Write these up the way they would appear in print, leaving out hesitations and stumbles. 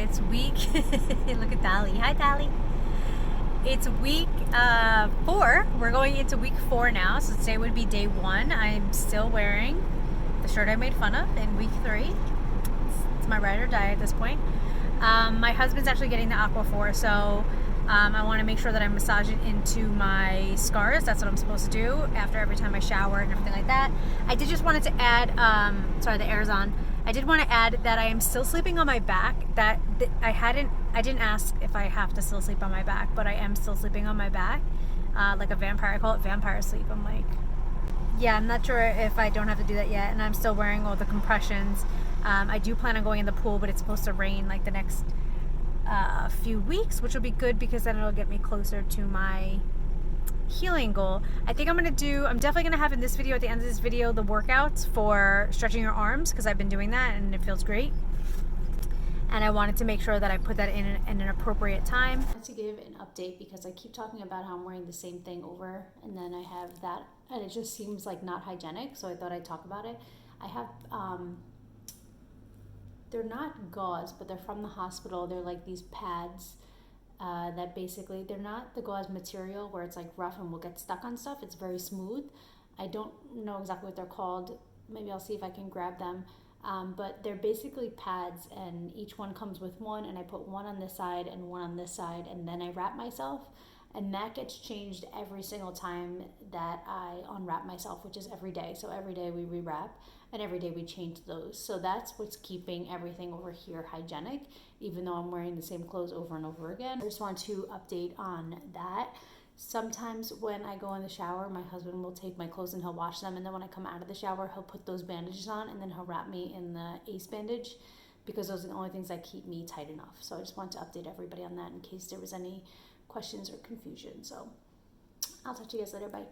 It's week, look at Dolly. Hi, Dolly. It's week 4. We're going into week 4 now, so today would be day 1. I'm still wearing the shirt I made fun of in week 3. It's my ride or die at this point. My husband's actually getting the Aquaphor, so I want to make sure that I massage it into my scars. That's what I'm supposed to do after every time I shower and everything like that. I did just wanted to add, sorry, the air's on. I did want to add that I am still sleeping on my back. I didn't ask if I have to still sleep on my back, but I am still sleeping on my back, like a vampire. I call it vampire sleep. I'm like, yeah, I'm not sure if I don't have to do that yet, and I'm still wearing all the compressions. I do plan on going in the pool, but it's supposed to rain like the next few weeks, which will be good because then it'll get me closer to my healing goal. I think I'm definitely gonna have in this video, at the end of this video, the workouts for stretching your arms, because I've been doing that and it feels great. And I wanted to make sure that I put that in an appropriate time. I wanted to give an update because I keep talking about how I'm wearing the same thing over, and then I have that, and it just seems like not hygienic, so I thought I'd talk about it. I have, they're not gauze, but they're from the hospital. They're like these pads that basically, they're not the gauze material where it's like rough and will get stuck on stuff. It's very smooth. I don't know exactly what they're called. Maybe I'll see if I can grab them. But they're basically pads, and each one comes with one, and I put one on this side and one on this side, and then I wrap myself. And that gets changed every single time that I unwrap myself, which is every day. So every day we rewrap, and every day we change those. So that's what's keeping everything over here hygienic, even though I'm wearing the same clothes over and over again. I just want to update on that. Sometimes when I go in the shower, my husband will take my clothes and he'll wash them, and then when I come out of the shower, he'll put those bandages on, and then he'll wrap me in the ACE bandage, because those are the only things that keep me tight enough. So I just want to update everybody on that in case there was any questions or confusion. So I'll talk to you guys later. Bye.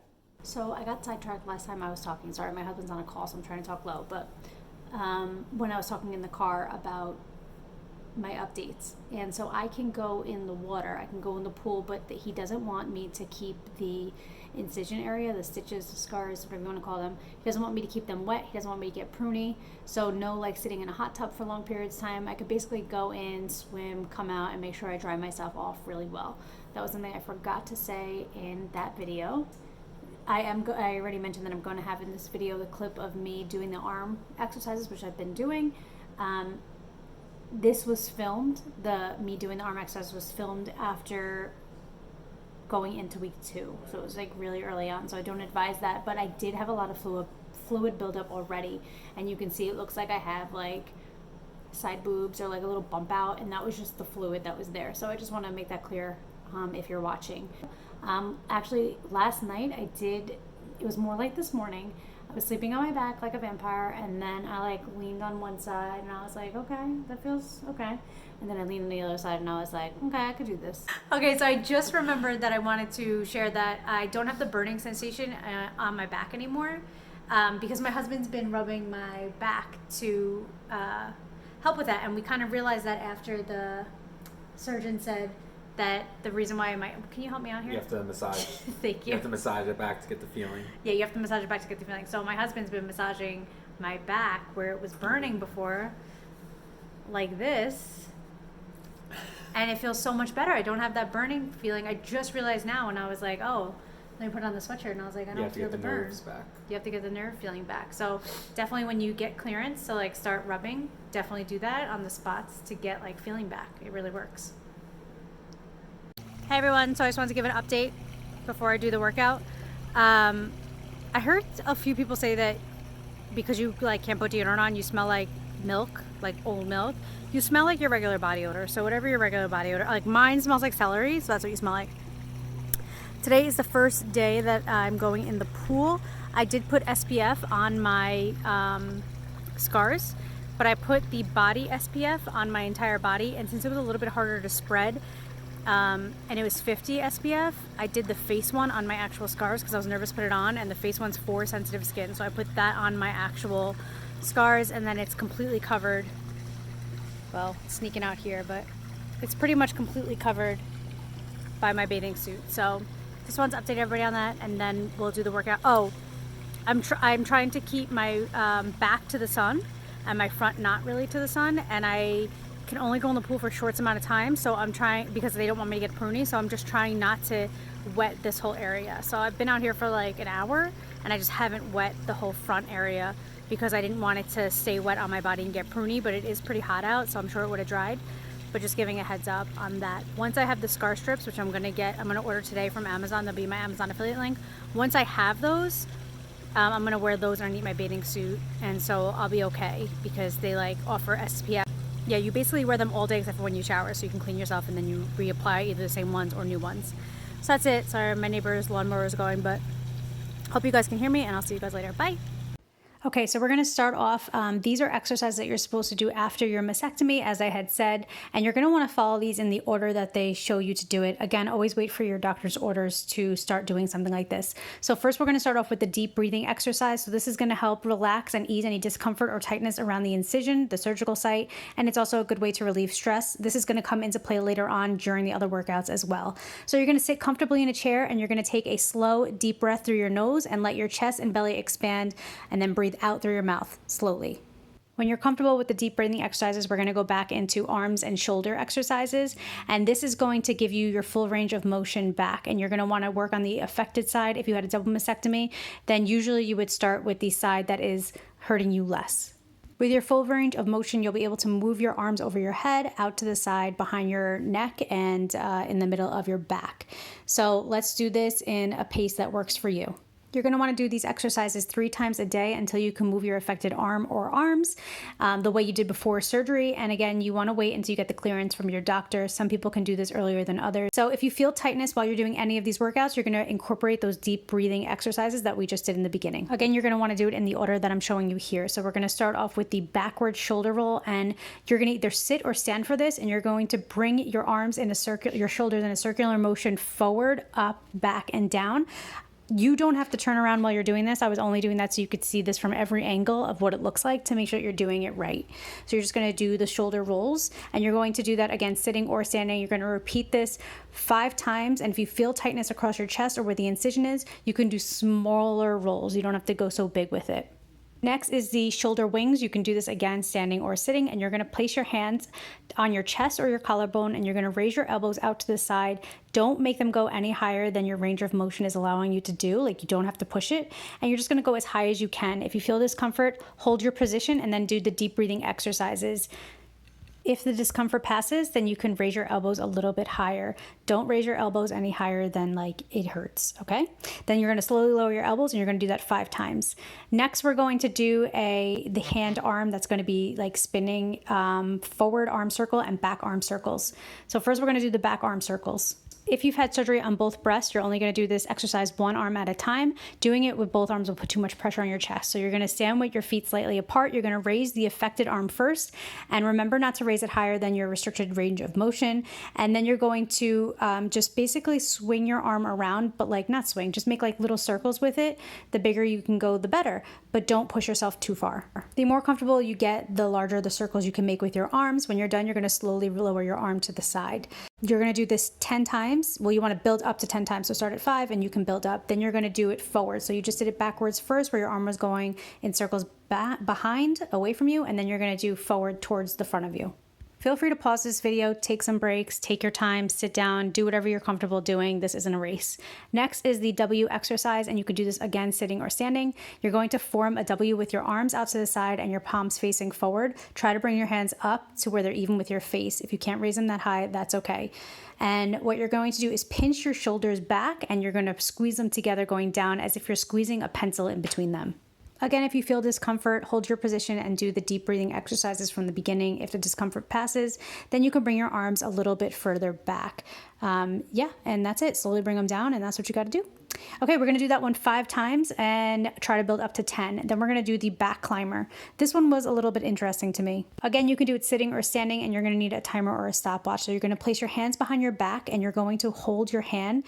So I got sidetracked last time I was talking. Sorry, my husband's on a call, so I'm trying to talk low. But when I was talking in the car about my updates, and so I can go in the water, I can go in the pool, but he doesn't want me to keep the incision area, the stitches, the scars, whatever you want to call them. He doesn't want me to keep them wet. He doesn't want me to get pruny. So no, like sitting in a hot tub for long periods of time. I could basically go in, swim, come out, and make sure I dry myself off really well. That was something I forgot to say in that video. I already mentioned that I'm going to have in this video the clip of me doing the arm exercises, which I've been doing. This was filmed, me doing the arm exercise was filmed after going into week 2. So it was like really early on, so I don't advise that, but I did have a lot of fluid buildup already, and you can see it looks like I have like side boobs or like a little bump out, and that was just the fluid that was there. So I just want to make that clear if you're watching. Actually, last night it was more like this morning. I was sleeping on my back like a vampire, and then I like leaned on one side, and I was like, okay, that feels okay. And then I leaned on the other side, and I was like, okay, I could do this. Okay, so I just remembered that I wanted to share that I don't have the burning sensation on my back anymore, because my husband's been rubbing my back to help with that, and we kind of realized that after the surgeon said that the reason why can you help me out here? You have to massage. Thank you. You have to massage it back to get the feeling. Yeah, you have to massage it back to get the feeling. So my husband's been massaging my back where it was burning before, like this, and it feels so much better. I don't have that burning feeling. I just realized now, and I was like, oh, let me put on the sweatshirt, and I was like, I don't feel the burn. Nerves back. You have to get the nerve feeling back. So definitely when you get clearance to like start rubbing, definitely do that on the spots to get like feeling back. It really works. Hey everyone, so I just wanted to give an update before I do the workout. I heard a few people say that because you like can't put deodorant on, you smell like milk, like old milk. You smell like your regular body odor. So whatever your regular body odor, like mine smells like celery, so that's what you smell like. Today is the first day that I'm going in the pool. I did put SPF on my scars, but I put the body SPF on my entire body, and since it was a little bit harder to spread, and it was 50 SPF, I did the face one on my actual scars because I was nervous to put it on, and the face one's for sensitive skin, so I put that on my actual scars, and then it's completely covered. Well, it's sneaking out here, but it's pretty much completely covered by my bathing suit. So just wanted to update everybody on that, and then we'll do the workout. Oh, I'm trying to keep my back to the sun and my front not really to the sun, and I can only go in the pool for a short amount of time, so I'm trying, because they don't want me to get pruny, so I'm just trying not to wet this whole area. So I've been out here for like an hour and I just haven't wet the whole front area because I didn't want it to stay wet on my body and get pruny, but it is pretty hot out, so I'm sure it would have dried. But just giving a heads up on that. Once I have the scar strips, which I'm gonna order today from Amazon, they'll be my Amazon affiliate link. Once I have those, I'm gonna wear those underneath my bathing suit, and so I'll be okay because they like offer SPF. Yeah, you basically wear them all day except for when you shower, so you can clean yourself and then you reapply either the same ones or new ones. So that's it. Sorry, my neighbor's lawnmower is going, but hope you guys can hear me, and I'll see you guys later. Bye. Okay, so we're going to start off. These are exercises that you're supposed to do after your mastectomy, as I had said, and you're going to want to follow these in the order that they show you to do it. Again, always wait for your doctor's orders to start doing something like this. So first, we're going to start off with the deep breathing exercise. So this is going to help relax and ease any discomfort or tightness around the incision, the surgical site, and it's also a good way to relieve stress. This is going to come into play later on during the other workouts as well. So you're going to sit comfortably in a chair, and you're going to take a slow, deep breath through your nose and let your chest and belly expand, and then breathe out through your mouth slowly. When you're comfortable with the deep breathing exercises, we're going to go back into arms and shoulder exercises, and this is going to give you your full range of motion back, and you're going to want to work on the affected side. If you had a double mastectomy, then usually you would start with the side that is hurting you less. With your full range of motion, you'll be able to move your arms over your head, out to the side, behind your neck, and in the middle of your back. So let's do this in a pace that works for you. You're going to want to do these exercises 3 times a day until you can move your affected arm or arms the way you did before surgery. And again, you want to wait until you get the clearance from your doctor. Some people can do this earlier than others. So if you feel tightness while you're doing any of these workouts, you're going to incorporate those deep breathing exercises that we just did in the beginning. Again, you're going to want to do it in the order that I'm showing you here. So we're going to start off with the backward shoulder roll, and you're going to either sit or stand for this, and you're going to bring your arms in a circle, your shoulders in a circular motion forward, up, back, and down. You don't have to turn around while you're doing this. I was only doing that so you could see this from every angle of what it looks like to make sure you're doing it right. So you're just going to do the shoulder rolls, and you're going to do that again sitting or standing. You're going to repeat this 5 times, and if you feel tightness across your chest or where the incision is, you can do smaller rolls. You don't have to go so big with it. Next is the shoulder wings. You can do this again standing or sitting, and you're going to place your hands on your chest or your collarbone, and you're going to raise your elbows out to the side. Don't make them go any higher than your range of motion is allowing you to do. Like, you don't have to push it, and you're just going to go as high as you can. If you feel discomfort, hold your position and then do the deep breathing exercises. If the discomfort passes, then you can raise your elbows a little bit higher. Don't raise your elbows any higher than like it hurts, okay? Then you're going to slowly lower your elbows, and you're going to do that 5 times. Next, we're going to do the hand arm that's going to be like spinning forward arm circle and back arm circles. So first we're going to do the back arm circles. If you've had surgery on both breasts, you're only going to do this exercise 1 arm at a time. Doing it with both arms will put too much pressure on your chest. So you're going to stand with your feet slightly apart. You're going to raise the affected arm first, and remember not to raise it higher than your restricted range of motion. And then you're going to just basically swing your arm around, but like not swing, just make like little circles with it. The bigger you can go, the better, but don't push yourself too far. The more comfortable you get, the larger the circles you can make with your arms. When you're done, you're going to slowly lower your arm to the side. You're going to do this 10 times. Well, you want to build up to 10 times. So start at 5 and you can build up. Then you're going to do it forward. So you just did it backwards first, where your arm was going in circles behind, away from you. And then you're going to do forward towards the front of you. Feel free to pause this video, take some breaks, take your time, sit down, do whatever you're comfortable doing. This isn't a race. Next is the W exercise, and you can do this again sitting or standing. You're going to form a W with your arms out to the side and your palms facing forward. Try to bring your hands up to where they're even with your face. If you can't raise them that high, that's okay. And what you're going to do is pinch your shoulders back, and you're going to squeeze them together going down as if you're squeezing a pencil in between them. Again, if you feel discomfort, hold your position and do the deep breathing exercises from the beginning. If the discomfort passes, then you can bring your arms a little bit further back. And that's it. Slowly bring them down, and that's what you got to do. Okay, we're going to do that one 5 times and try to build up to 10. Then we're going to do the back climber. This one was a little bit interesting to me. Again, you can do it sitting or standing, and you're going to need a timer or a stopwatch. So you're going to place your hands behind your back, and you're going to hold your hand.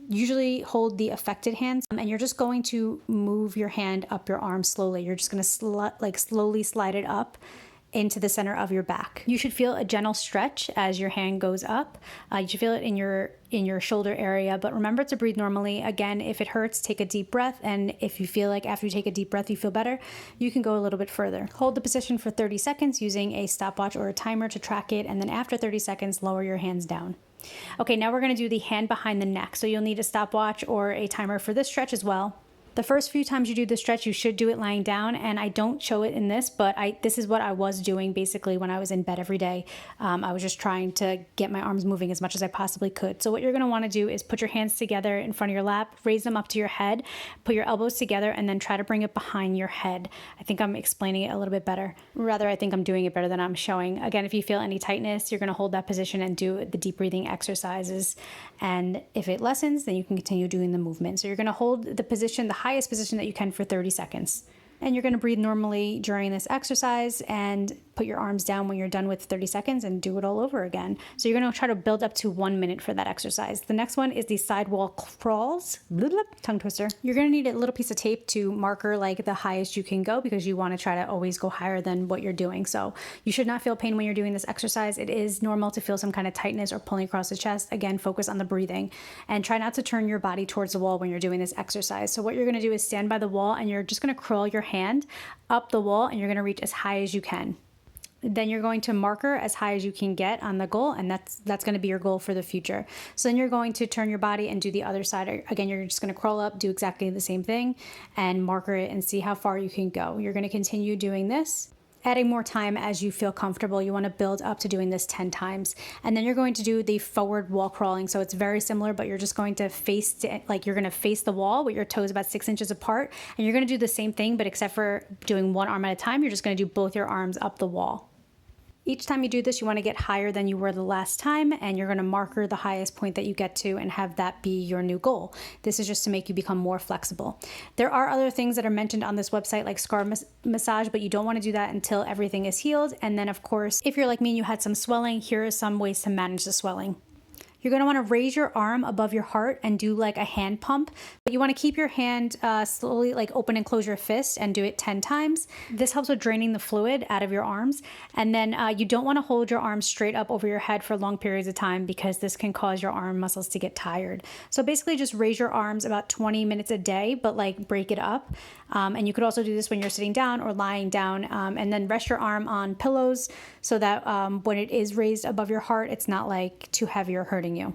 Usually hold the affected hands, and you're just going to move your hand up your arm slowly. You're just going to slowly slide it up into the center of your back. You should feel a gentle stretch as your hand goes up. You should feel it in your shoulder area, but remember to breathe normally. Again, if it hurts, take a deep breath, and if you feel like after you take a deep breath you feel better, you can go a little bit further. Hold the position for 30 seconds using a stopwatch or a timer to track it, and then after 30 seconds, lower your hands down. Okay, now we're going to do the hand behind the neck. So you'll need a stopwatch or a timer for this stretch as well. The first few times you do the stretch, you should do it lying down, and I don't show it in this, but this is what I was doing basically when I was in bed every day. I was just trying to get my arms moving as much as I possibly could. So what you're going to want to do is put your hands together in front of your lap, raise them up to your head, put your elbows together, and then try to bring it behind your head. I think I'm explaining it a little bit better. Rather, I think I'm doing it better than I'm showing. Again, if you feel any tightness, you're going to hold that position and do the deep breathing exercises. And if it lessens, then you can continue doing the movement. So you're going to hold the position, the highest position that you can for 30 seconds. And you're going to breathe normally during this exercise and put your arms down when you're done with 30 seconds and do it all over again. So you're going to try to build up to 1 minute for that exercise. The next one is the side wall crawls. Tongue twister. You're going to need a little piece of tape to marker like the highest you can go, because you want to try to always go higher than what you're doing. So you should not feel pain when you're doing this exercise. It is normal to feel some kind of tightness or pulling across the chest. Again, focus on the breathing and try not to turn your body towards the wall when you're doing this exercise. So what you're going to do is stand by the wall, and you're just going to crawl your hand up the wall, and you're going to reach as high as you can. Then you're going to marker as high as you can get on the goal, and that's going to be your goal for the future. So then you're going to turn your body and do the other side. Again, you're just going to crawl up, do exactly the same thing, and marker it and see how far you can go. You're going to continue doing this, adding more time as you feel comfortable. You want to build up to doing this 10 times. And then you're going to do the forward wall crawling. So it's very similar, but you're just going to face the wall with your toes about 6 inches apart. And you're going to do the same thing, but except for doing one arm at a time, you're just going to do both your arms up the wall. Each time you do this, you want to get higher than you were the last time, and you're going to marker the highest point that you get to and have that be your new goal. This is just to make you become more flexible. There are other things that are mentioned on this website, like scar massage, but you don't want to do that until everything is healed. And then, of course, if you're like me and you had some swelling, here are some ways to manage the swelling. You're going to want to raise your arm above your heart and do like a hand pump, but you want to keep your hand slowly like open and close your fist and do it 10 times. This helps with draining the fluid out of your arms. And then you don't want to hold your arms straight up over your head for long periods of time, because this can cause your arm muscles to get tired. So basically just raise your arms about 20 minutes a day, but like break it up. And you could also do this when you're sitting down or lying down, and then rest your arm on pillows so that when it is raised above your heart, it's not like too heavy or hurting you.